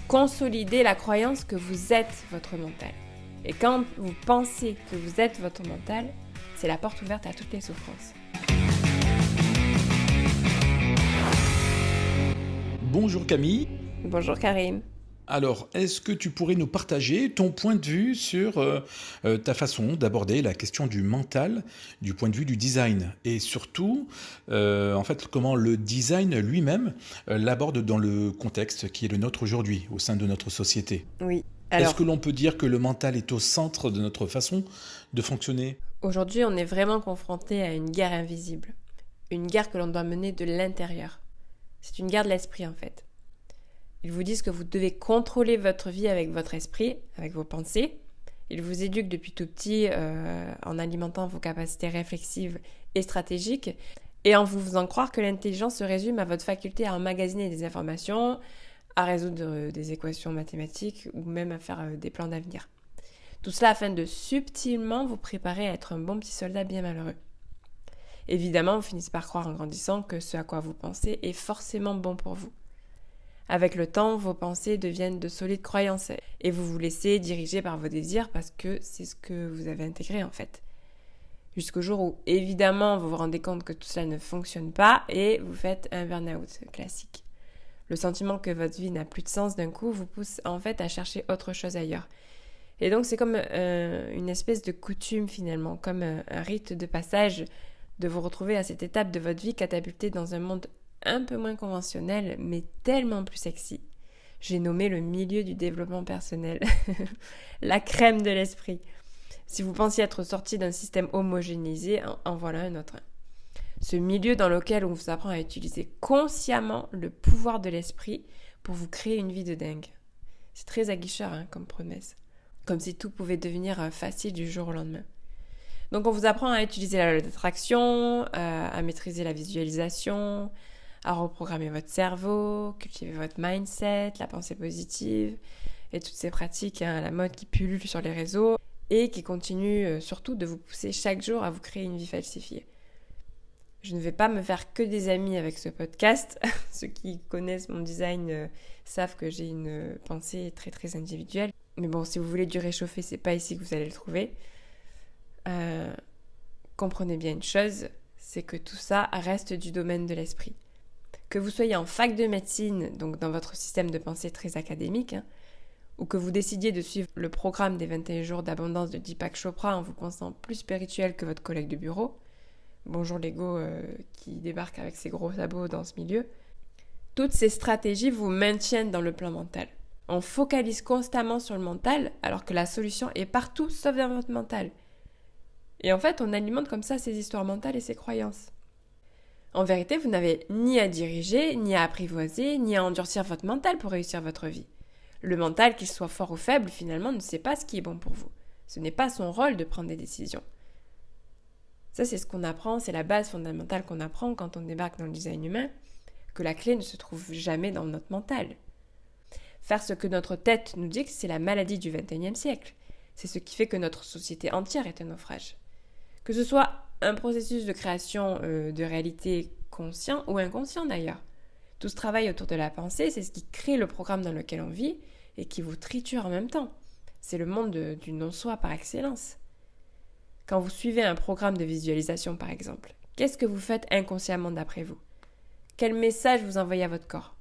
consolidez la croyance que vous êtes votre mental. Et quand vous pensez que vous êtes votre mental, c'est la porte ouverte à toutes les souffrances. Bonjour Camille. Bonjour Karim. Alors, est-ce que tu pourrais nous partager ton point de vue sur ta façon d'aborder la question du mental du point de vue du design et surtout, comment le design lui-même l'aborde dans le contexte qui est le nôtre aujourd'hui, au sein de notre société. Oui. Est-ce que l'on peut dire que le mental est au centre de notre façon de fonctionner ? Aujourd'hui, on est vraiment confronté à une guerre invisible. Une guerre que l'on doit mener de l'intérieur. C'est une guerre de l'esprit en fait. Ils vous disent que vous devez contrôler votre vie avec votre esprit, avec vos pensées. Ils vous éduquent depuis tout petit en alimentant vos capacités réflexives et stratégiques et en vous faisant croire que l'intelligence se résume à votre faculté à emmagasiner des informations, à résoudre des équations mathématiques ou même à faire des plans d'avenir. Tout cela afin de subtilement vous préparer à être un bon petit soldat bien malheureux. Évidemment, vous finissez par croire en grandissant que ce à quoi vous pensez est forcément bon pour vous. Avec le temps, vos pensées deviennent de solides croyances et vous vous laissez diriger par vos désirs parce que c'est ce que vous avez intégré en fait. Jusqu'au jour où, évidemment, vous vous rendez compte que tout cela ne fonctionne pas et vous faites un burn-out classique. Le sentiment que votre vie n'a plus de sens d'un coup vous pousse en fait à chercher autre chose ailleurs. Et donc c'est comme une espèce de coutume finalement, comme un rite de passage de vous retrouver à cette étape de votre vie catapultée dans un monde un peu moins conventionnel, mais tellement plus sexy. J'ai nommé le milieu du développement personnel, la crème de l'esprit. Si vous pensiez être sorti d'un système homogénéisé, en voilà un autre. Ce milieu dans lequel on vous apprend à utiliser consciemment le pouvoir de l'esprit pour vous créer une vie de dingue. C'est très aguicheur comme promesse. Comme si tout pouvait devenir facile du jour au lendemain. Donc on vous apprend à utiliser la loi d'attraction, à maîtriser la visualisation, à reprogrammer votre cerveau, cultiver votre mindset, la pensée positive et toutes ces pratiques à la mode qui pullulent sur les réseaux et qui continuent surtout de vous pousser chaque jour à vous créer une vie falsifiée. Je ne vais pas me faire que des amis avec ce podcast. Ceux qui connaissent mon design savent que j'ai une pensée très très individuelle. Mais bon, si vous voulez du réchauffé, c'est pas ici que vous allez le trouver. Comprenez bien une chose, c'est que tout ça reste du domaine de l'esprit. Que vous soyez en fac de médecine, donc dans votre système de pensée très académique, ou que vous décidiez de suivre le programme des 21 jours d'abondance de Deepak Chopra en vous pensant plus spirituel que votre collègue de bureau, bonjour l'ego qui débarque avec ses gros sabots dans ce milieu, toutes ces stratégies vous maintiennent dans le plan mental. On focalise constamment sur le mental alors que la solution est partout sauf dans votre mental. Et en fait, on alimente comme ça ces histoires mentales et ces croyances. En vérité, vous n'avez ni à diriger, ni à apprivoiser, ni à endurcir votre mental pour réussir votre vie. Le mental, qu'il soit fort ou faible, finalement, ne sait pas ce qui est bon pour vous. Ce n'est pas son rôle de prendre des décisions. Ça, c'est ce qu'on apprend, c'est la base fondamentale qu'on apprend quand on débarque dans le design humain, que la clé ne se trouve jamais dans notre mental. Faire ce que notre tête nous dicte, c'est la maladie du XXIe siècle. C'est ce qui fait que notre société entière est un naufrage. Que ce soit un processus de création de réalité conscient ou inconscient d'ailleurs. Tout ce travail autour de la pensée, c'est ce qui crée le programme dans lequel on vit et qui vous triture en même temps. C'est le monde du non-soi par excellence. Quand vous suivez un programme de visualisation par exemple, qu'est-ce que vous faites inconsciemment d'après vous ? Quel message vous envoyez à votre corps ?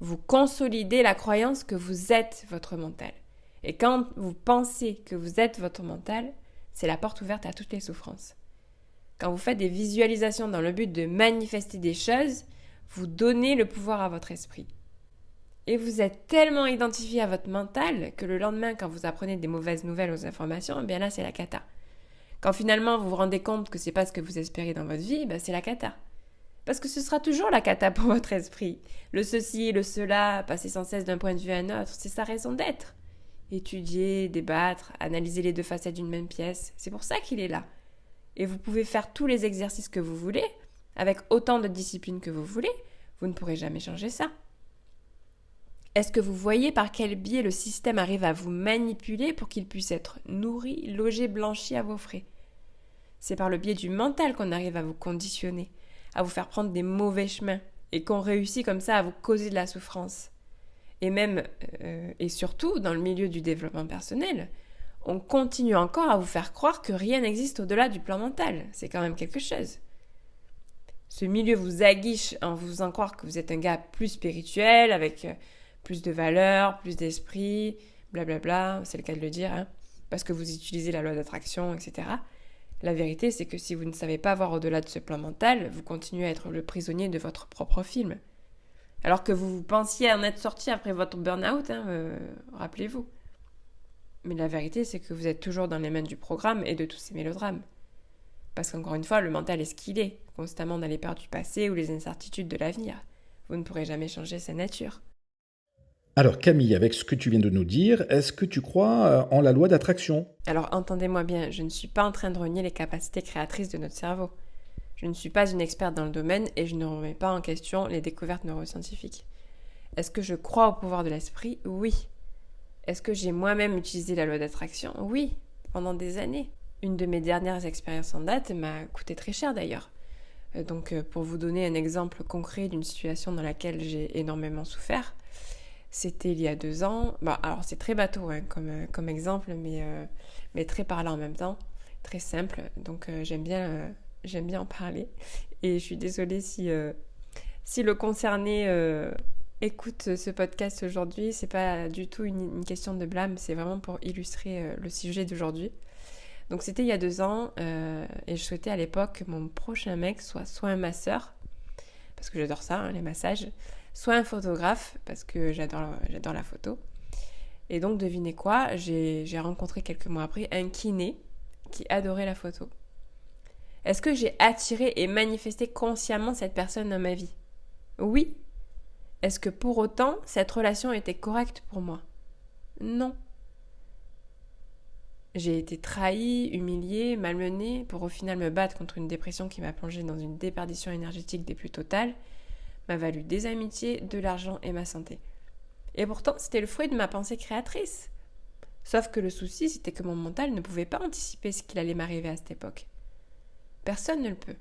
Vous consolidez la croyance que vous êtes votre mental. Et quand vous pensez que vous êtes votre mental, c'est la porte ouverte à toutes les souffrances. Quand vous faites des visualisations dans le but de manifester des choses, vous donnez le pouvoir à votre esprit. Et vous êtes tellement identifié à votre mental que le lendemain, quand vous apprenez des mauvaises nouvelles aux informations, bien là, c'est la cata. Quand finalement, vous vous rendez compte que c'est pas ce que vous espérez dans votre vie, c'est la cata. Parce que ce sera toujours la cata pour votre esprit. Le ceci, le cela, passer sans cesse d'un point de vue à un autre, c'est sa raison d'être. Étudier, débattre, analyser les deux facettes d'une même pièce, c'est pour ça qu'il est là. Et vous pouvez faire tous les exercices que vous voulez, avec autant de discipline que vous voulez, vous ne pourrez jamais changer ça. Est-ce que vous voyez par quel biais le système arrive à vous manipuler pour qu'il puisse être nourri, logé, blanchi à vos frais ? C'est par le biais du mental qu'on arrive à vous conditionner, à vous faire prendre des mauvais chemins, et qu'on réussit comme ça à vous causer de la souffrance. Et même, et surtout, dans le milieu du développement personnel, on continue encore à vous faire croire que rien n'existe au-delà du plan mental. C'est quand même quelque chose. Ce milieu vous aguiche en vous faisant croire que vous êtes un gars plus spirituel, avec plus de valeurs, plus d'esprit, blablabla, c'est le cas de le dire, hein, parce que vous utilisez la loi d'attraction, etc. La vérité, c'est que si vous ne savez pas voir au-delà de ce plan mental, vous continuez à être le prisonnier de votre propre film. Alors que vous pensiez en être sorti après votre burn-out, rappelez-vous. Mais la vérité, c'est que vous êtes toujours dans les mains du programme et de tous ces mélodrames. Parce qu'encore une fois, le mental est ce qu'il est, constamment dans les peurs du passé ou les incertitudes de l'avenir. Vous ne pourrez jamais changer sa nature. Alors Camille, avec ce que tu viens de nous dire, est-ce que tu crois en la loi d'attraction ? Alors entendez-moi bien, je ne suis pas en train de renier les capacités créatrices de notre cerveau. Je ne suis pas une experte dans le domaine et je ne remets pas en question les découvertes neuroscientifiques. Est-ce que je crois au pouvoir de l'esprit ? Oui. Est-ce que j'ai moi-même utilisé la loi d'attraction ? Oui, pendant des années. Une de mes dernières expériences en date m'a coûté très cher d'ailleurs. Donc pour vous donner un exemple concret d'une situation dans laquelle j'ai énormément souffert, c'était il y a 2 ans. Alors c'est très bateau comme exemple, mais très parlant en même temps, très simple. Donc j'aime bien en parler. Et je suis désolée si le concerné écoute ce podcast aujourd'hui. C'est pas du tout une question de blâme, c'est vraiment pour illustrer le sujet d'aujourd'hui. Donc c'était il y a 2 ans et je souhaitais à l'époque que mon prochain mec soit un masseur, parce que j'adore ça, les massages, soit un photographe, parce que j'adore la photo. Et donc devinez quoi, j'ai rencontré quelques mois après un kiné qui adorait la photo. Est-ce que j'ai attiré et manifesté consciemment cette personne dans ma vie ? Oui. Est-ce que pour autant, cette relation était correcte pour moi ? Non. J'ai été trahie, humiliée, malmenée pour au final me battre contre une dépression qui m'a plongée dans une déperdition énergétique des plus totales, m'a valu des amitiés, de l'argent et ma santé. Et pourtant, c'était le fruit de ma pensée créatrice. Sauf que le souci, c'était que mon mental ne pouvait pas anticiper ce qu'il allait m'arriver à cette époque. Personne ne le peut.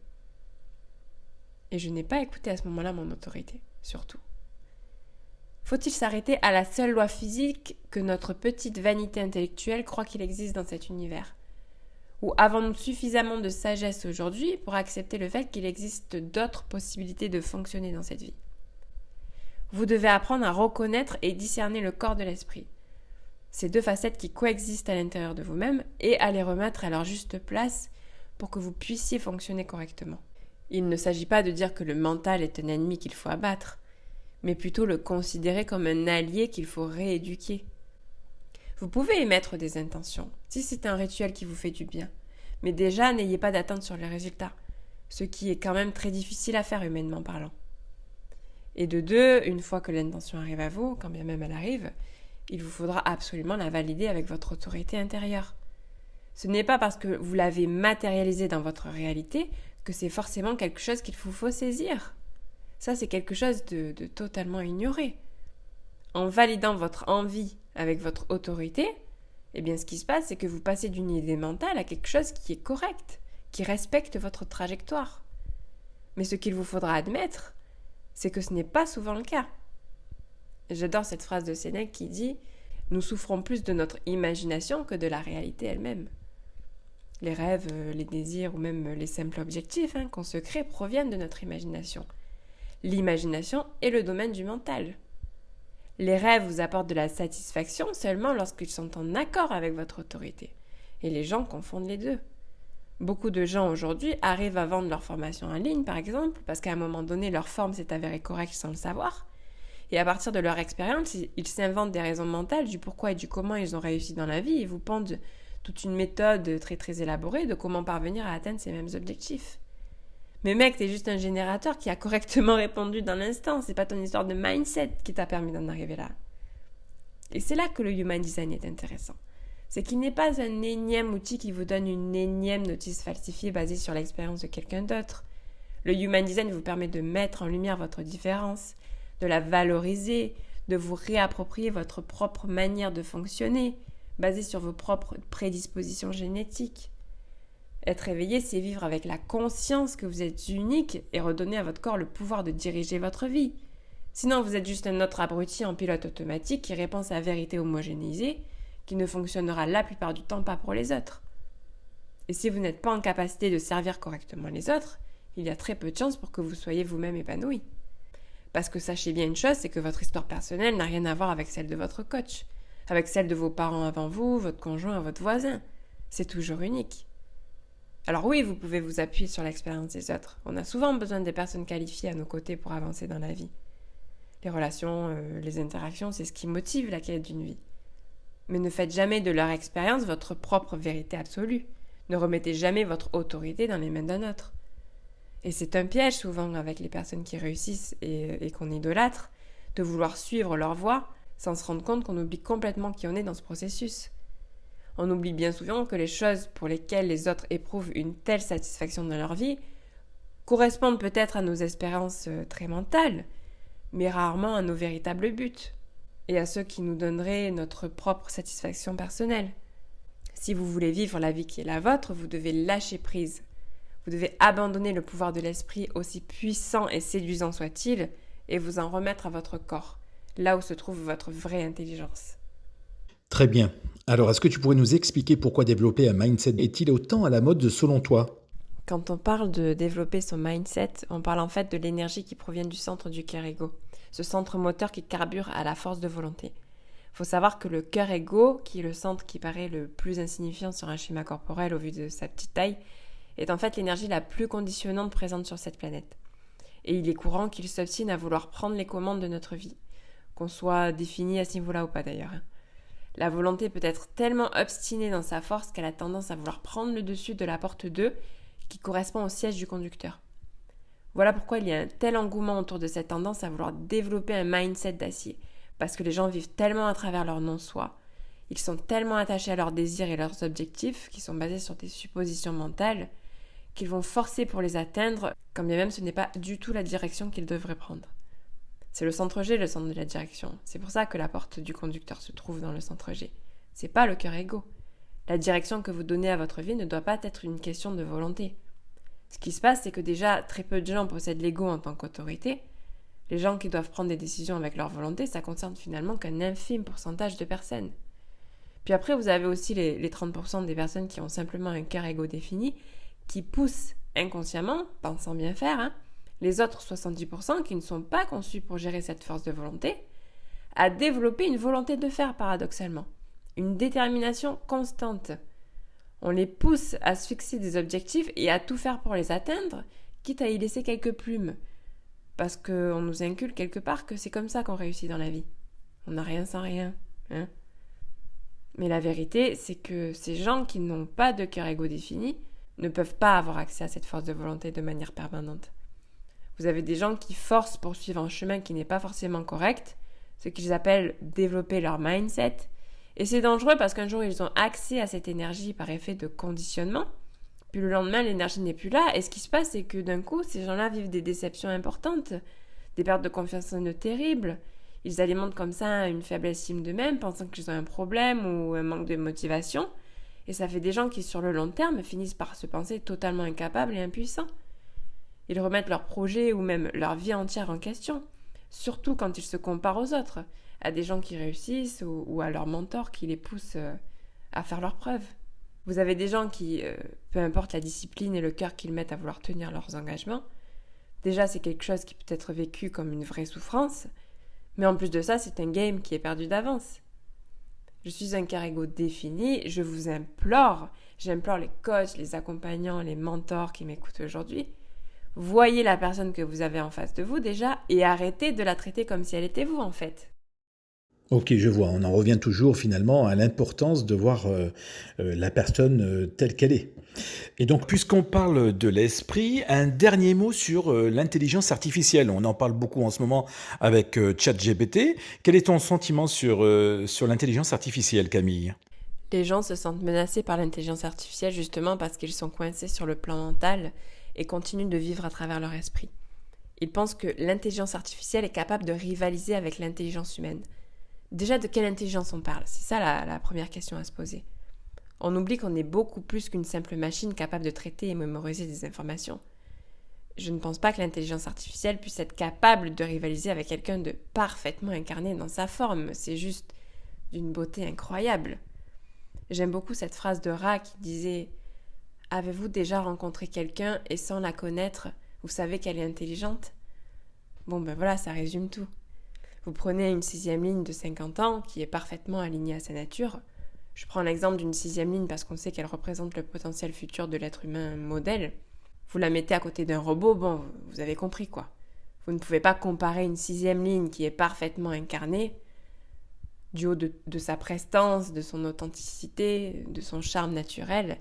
Et je n'ai pas écouté à ce moment-là mon autorité, surtout. Faut-il s'arrêter à la seule loi physique que notre petite vanité intellectuelle croit qu'il existe dans cet univers ? Ou avons-nous suffisamment de sagesse aujourd'hui pour accepter le fait qu'il existe d'autres possibilités de fonctionner dans cette vie ? Vous devez apprendre à reconnaître et discerner le corps de l'esprit. Ces 2 facettes qui coexistent à l'intérieur de vous-même et à les remettre à leur juste place pour que vous puissiez fonctionner correctement. Il ne s'agit pas de dire que le mental est un ennemi qu'il faut abattre, mais plutôt le considérer comme un allié qu'il faut rééduquer. Vous pouvez émettre des intentions, si c'est un rituel qui vous fait du bien, mais déjà n'ayez pas d'attente sur les résultats, ce qui est quand même très difficile à faire humainement parlant. Et de 2, une fois que l'intention arrive à vous, quand bien même elle arrive, il vous faudra absolument la valider avec votre autorité intérieure. Ce n'est pas parce que vous l'avez matérialisée dans votre réalité que c'est forcément quelque chose qu'il vous faut saisir. Ça, c'est quelque chose de totalement ignoré. En validant votre envie avec votre autorité, eh bien, ce qui se passe, c'est que vous passez d'une idée mentale à quelque chose qui est correct, qui respecte votre trajectoire. Mais ce qu'il vous faudra admettre, c'est que ce n'est pas souvent le cas. J'adore cette phrase de Sénèque qui dit « Nous souffrons plus de notre imagination que de la réalité elle-même ». Les rêves, les désirs ou même les simples objectifs qu'on se crée proviennent de notre imagination. L'imagination est le domaine du mental. Les rêves vous apportent de la satisfaction seulement lorsqu'ils sont en accord avec votre autorité. Et les gens confondent les deux. Beaucoup de gens aujourd'hui arrivent à vendre leur formation en ligne, par exemple, parce qu'à un moment donné, leur forme s'est avérée correcte sans le savoir. Et à partir de leur expérience, ils s'inventent des raisons mentales du pourquoi et du comment ils ont réussi dans la vie et vous pondent toute une méthode très très élaborée de comment parvenir à atteindre ces mêmes objectifs. Mais mec, t'es juste un générateur qui a correctement répondu dans l'instant. C'est pas ton histoire de mindset qui t'a permis d'en arriver là. Et c'est là que le Human Design est intéressant. C'est qu'il n'est pas un énième outil qui vous donne une énième notice falsifiée basée sur l'expérience de quelqu'un d'autre. Le Human Design vous permet de mettre en lumière votre différence, de la valoriser, de vous réapproprier votre propre manière de fonctionner, basée sur vos propres prédispositions génétiques. Être éveillé, c'est vivre avec la conscience que vous êtes unique et redonner à votre corps le pouvoir de diriger votre vie. Sinon, vous êtes juste un autre abruti en pilote automatique qui répond sa vérité homogénéisée, qui ne fonctionnera la plupart du temps pas pour les autres. Et si vous n'êtes pas en capacité de servir correctement les autres, il y a très peu de chances pour que vous soyez vous-même épanoui. Parce que sachez bien une chose, c'est que votre histoire personnelle n'a rien à voir avec celle de votre coach, avec celle de vos parents avant vous, votre conjoint, votre voisin. C'est toujours unique. Alors oui, vous pouvez vous appuyer sur l'expérience des autres. On a souvent besoin des personnes qualifiées à nos côtés pour avancer dans la vie. Les relations, les interactions, c'est ce qui motive la quête d'une vie. Mais ne faites jamais de leur expérience votre propre vérité absolue. Ne remettez jamais votre autorité dans les mains d'un autre. Et c'est un piège souvent avec les personnes qui réussissent et qu'on idolâtre, de vouloir suivre leur voie sans se rendre compte qu'on oublie complètement qui on est dans ce processus. On oublie bien souvent que les choses pour lesquelles les autres éprouvent une telle satisfaction dans leur vie correspondent peut-être à nos espérances très mentales, mais rarement à nos véritables buts, et à ceux qui nous donneraient notre propre satisfaction personnelle. Si vous voulez vivre la vie qui est la vôtre, vous devez lâcher prise. Vous devez abandonner le pouvoir de l'esprit, aussi puissant et séduisant soit-il, et vous en remettre à votre corps, là où se trouve votre vraie intelligence. Très bien. Alors, est-ce que tu pourrais nous expliquer pourquoi développer un mindset est-il autant à la mode selon toi? Quand on parle de développer son mindset, on parle en fait de l'énergie qui provient du centre du cœur égo, ce centre moteur qui carbure à la force de volonté. Il faut savoir que le cœur égo, qui est le centre qui paraît le plus insignifiant sur un schéma corporel au vu de sa petite taille, est en fait l'énergie la plus conditionnante présente sur cette planète. Et il est courant qu'il s'obstine à vouloir prendre les commandes de notre vie, qu'on soit défini à ce niveau-là ou pas d'ailleurs. La volonté peut être tellement obstinée dans sa force qu'elle a tendance à vouloir prendre le dessus de la porte 2, qui correspond au siège du conducteur. Voilà pourquoi il y a un tel engouement autour de cette tendance à vouloir développer un mindset d'acier, parce que les gens vivent tellement à travers leur non-soi, ils sont tellement attachés à leurs désirs et leurs objectifs, qui sont basés sur des suppositions mentales, qu'ils vont forcer pour les atteindre, quand bien même ce n'est pas du tout la direction qu'ils devraient prendre. C'est le centre G, le centre de la direction. C'est pour ça que la porte du conducteur se trouve dans le centre G. C'est pas le cœur égo. La direction que vous donnez à votre vie ne doit pas être une question de volonté. Ce qui se passe, c'est que déjà, très peu de gens possèdent l'ego en tant qu'autorité. Les gens qui doivent prendre des décisions avec leur volonté, ça concerne finalement qu'un infime pourcentage de personnes. Puis après, vous avez aussi les 30% des personnes qui ont simplement un cœur égo défini, qui poussent inconsciemment, pensant bien faire, les autres 70% qui ne sont pas conçus pour gérer cette force de volonté, à développer une volonté de faire paradoxalement, une détermination constante. On les pousse à se fixer des objectifs et à tout faire pour les atteindre, quitte à y laisser quelques plumes, parce qu'on nous inculque quelque part que c'est comme ça qu'on réussit dans la vie. On n'a rien sans rien, Mais la vérité, c'est que ces gens qui n'ont pas de cœur égo défini ne peuvent pas avoir accès à cette force de volonté de manière permanente. Vous avez des gens qui forcent pour suivre un chemin qui n'est pas forcément correct, ce qu'ils appellent développer leur mindset. Et c'est dangereux parce qu'un jour, ils ont accès à cette énergie par effet de conditionnement. Puis le lendemain, l'énergie n'est plus là. Et ce qui se passe, c'est que d'un coup, ces gens-là vivent des déceptions importantes, des pertes de confiance en eux terribles. Ils alimentent comme ça une faible estime d'eux-mêmes, pensant qu'ils ont un problème ou un manque de motivation. Et ça fait des gens qui, sur le long terme, finissent par se penser totalement incapables et impuissants. Ils remettent leur projet ou même leur vie entière en question, surtout quand ils se comparent aux autres, à des gens qui réussissent ou à leurs mentors qui les poussent à faire leurs preuves. Vous avez des gens qui, peu importe la discipline et le cœur qu'ils mettent à vouloir tenir leurs engagements, déjà c'est quelque chose qui peut être vécu comme une vraie souffrance, mais en plus de ça, c'est un game qui est perdu d'avance. Je suis un cœur égo défini, je vous implore, j'implore les coachs, les accompagnants, les mentors qui m'écoutent aujourd'hui, voyez la personne que vous avez en face de vous déjà et arrêtez de la traiter comme si elle était vous en fait. Ok, je vois. On en revient toujours finalement à l'importance de voir la personne telle qu'elle est. Et donc, puisqu'on parle de l'esprit, un dernier mot sur l'intelligence artificielle. On en parle beaucoup en ce moment avec ChatGPT. Quel est ton sentiment sur l'intelligence artificielle, Camille? Les gens se sentent menacés par l'intelligence artificielle justement parce qu'ils sont coincés sur le plan mental et continuent de vivre à travers leur esprit. Ils pensent que l'intelligence artificielle est capable de rivaliser avec l'intelligence humaine. Déjà, de quelle intelligence on parle? C'est ça la première question à se poser. On oublie qu'on est beaucoup plus qu'une simple machine capable de traiter et mémoriser des informations. Je ne pense pas que l'intelligence artificielle puisse être capable de rivaliser avec quelqu'un de parfaitement incarné dans sa forme. C'est juste d'une beauté incroyable. J'aime beaucoup cette phrase de Ra qui disait « Avez-vous déjà rencontré quelqu'un et sans la connaître, vous savez qu'elle est intelligente ?» Bon ben voilà, ça résume tout. Vous prenez une 6e ligne de 50 ans qui est parfaitement alignée à sa nature. Je prends l'exemple d'une 6e ligne parce qu'on sait qu'elle représente le potentiel futur de l'être humain modèle. Vous la mettez à côté d'un robot, bon, vous avez compris quoi. Vous ne pouvez pas comparer une 6e ligne qui est parfaitement incarnée, du haut de sa prestance, de son authenticité, de son charme naturel,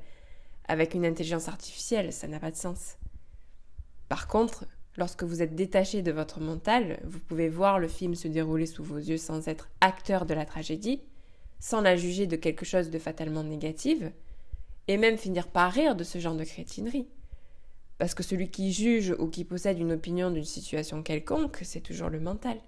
avec une intelligence artificielle, ça n'a pas de sens. Par contre, lorsque vous êtes détaché de votre mental, vous pouvez voir le film se dérouler sous vos yeux sans être acteur de la tragédie, sans la juger de quelque chose de fatalement négatif, et même finir par rire de ce genre de crétinerie. Parce que celui qui juge ou qui possède une opinion d'une situation quelconque, c'est toujours le mental.